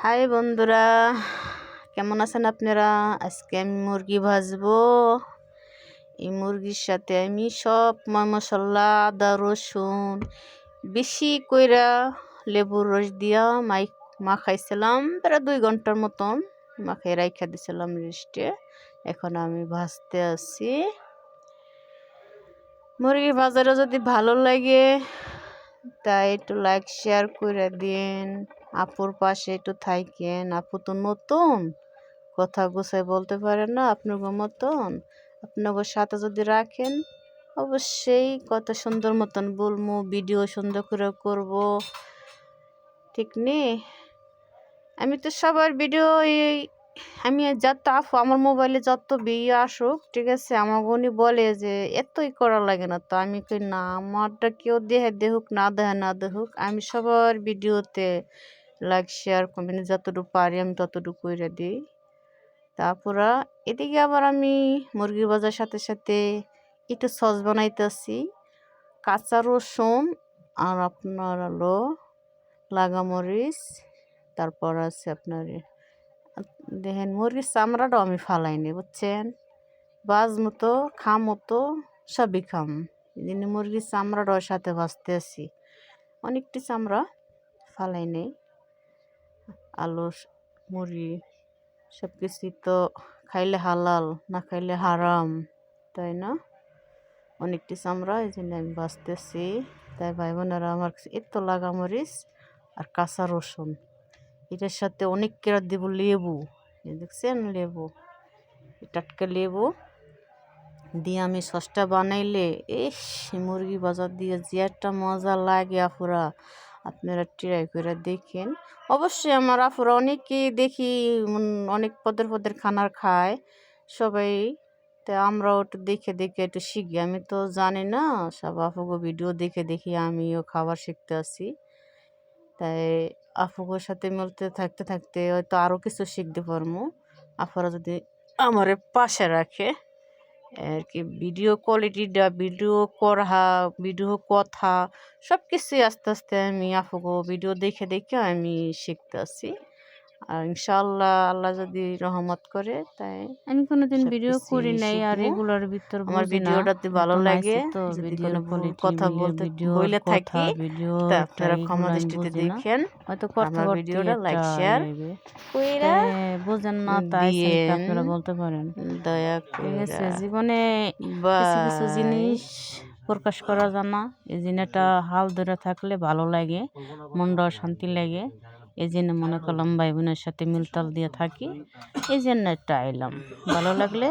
High বন্ধুরা, কেমন আছেন আপনারা? আজকে আমি মুরগি ভাজবো। এই মুরগির সাথে আমি সব মশলা, আদা রসুন বেশি কইরা লেবুর রস দিয়া মাখাইছিলাম। প্রায় 2 ঘন্টার মতন মাখাই রাইখা দিছিলাম রেস্টে। এখন আমি ভাজতে আছি। মুরগি ভাজাটা যদি ভালো লাগে তাই একটু লাইক শেয়ার করে দিন। আপুর পাশে একটু থাকেন। আপু তো নতুন, কথা গুছাই বলতে পারেন না আপনার মতন। আপনাদের সাথে যদি রাখেন অবশ্যই কথা সুন্দর মতন বলবো, ভিডিও সুন্দর করে করব, ঠিক নেই? আমি তো সবার ভিডিও আমি যত আপু আমার মোবাইলে যত ভিডিও আসুক, ঠিক আছে, আমাকে উনি বলে যে এতই করা লাগে না। তো আমি কই না, আমারটা কেউ দেখুক না দেখুক, আমি সবার ভিডিওতে লাইক শেয়ার কমেন্ট যতটুকু পারি আমি ততটুকু করে দিই। তারপরে এদিকে আবার আমি মুরগি ভাজার সাথে সাথে একটু সস বানাইতেছি। কাঁচা রসুন আর আপনার হলো লাগামরিচ, তারপর আছে আপনার দেখেন মুরগির চামড়াটাও আমি ফালাইনি, বুঝছেন? বাজমো তো খামো তো সবই খাম, এই জন্য মুরগির চামড়াটাও সাথে ভাজতে আছি। অনেকটি চামড়া ফালাই নেই। আলু মুরগি সব কিছুই তো খাইলে হালাল, না খাইলে হারাম, তাই না? অনেকটি চামড়া, এই জন্য আমি ভাজতেছি। তাই ভাই বোনেরা আমার এত লাগামরিচ আর কাঁচা রসুন, এটার সাথে অনেক কেরাত দেব লেবু, দেখছেন লেবু, টাটকা লেবু দিয়ে আমি সসটা বানাইলে মুরগি বাজার দিয়ে যে একটা মজা লাগে আপুরা, আপনারা ট্রাই করে দেখেন। অবশ্যই আমার আপুরা অনেকেই দেখি অনেক পদের খানার খায় সবাই, তাই আমরাও একটু দেখে একটু শিখি। আমি তো জানি না, সব আপুগো ভিডিও দেখে আমিও খাবার শিখতে আসি। তাই আপুগোর সাথে মিলতে থাকতে হয়তো আরও কিছু শিখতে পারবো, আপুরা যদি আমার পাশে রাখে আর কি। ভিডিও কোয়ালিটিটা, ভিডিও করা, ভিডিও কথা সব কিছুই আস্তে আস্তে আমি আপুগো ভিডিও দেখে আমি শিখতে আসি। আর ইনশাআল্লাহ আল্লাহ যদি রহমত করে, তাই আমি কোনোদিন ভিডিও করি নাই আর এগুলোর ভিতর আমার ভিডিওটাতে ভালো লাগে যদি কোনো ভুল কথা বলে থাকি তা আপনারা ক্ষমা দৃষ্টিতে দেখেন। হয়তো আমার ভিডিওটা লাইক শেয়ার কইরা বুঝেন না তাই আপনারা বলতে পারেন, দয়া করে। জীবনে কিছু জিনিস প্রকাশ করা যায় না, এই জিনিসটা হাল ধরে থাকলে ভালো লাগে, মনটাও শান্তি লাগে। এই জন্য মনে করলাম ভাই বোনের সাথে মিলতাল দিয়ে থাকি, এই জন্য একটা আইলাম। ভালো লাগলে